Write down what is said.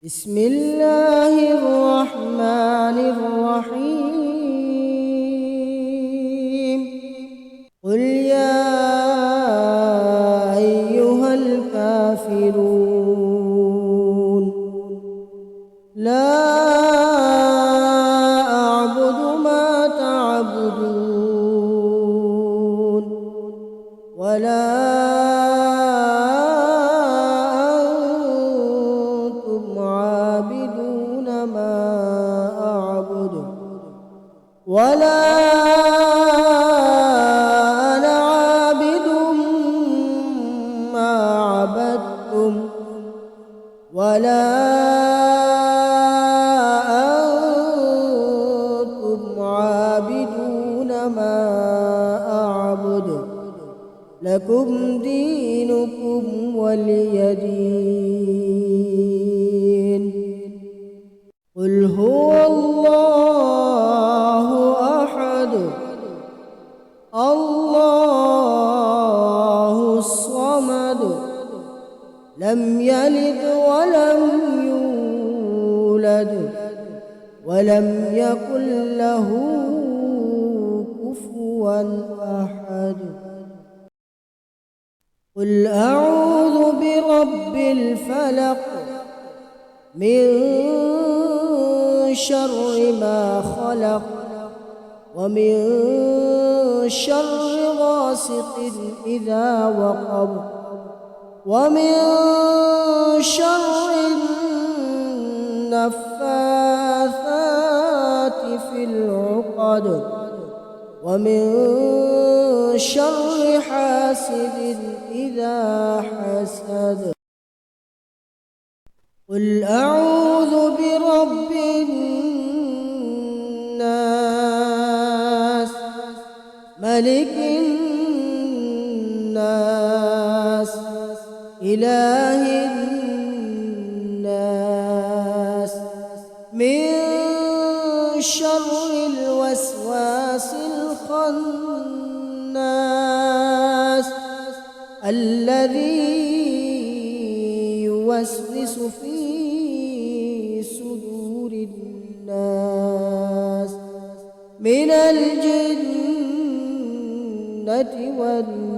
بسم الله الرحمن الرحيم. قل يا أيها الكافرون لا أعبد ما تعبدون ولا ولا أنا عابد ما عبدتم ولا أنتم عابدون ما أعبد لكم دينكم ولي دين. قل هو الله الله الصمد لم يلد ولم يولد ولم يكن له كفوا أحد. قل أعوذ برب الفلق من شر ما خلق ومن شر غاسق إذا وقب ومن شر النفاثات في العقد ومن شر حاسد إذا حسد. قل أعوذ برب الناس ملك الناس إله الناس من شر الوسواس الخناس الذي يوسوس في صدور الناس من الجنة والناس.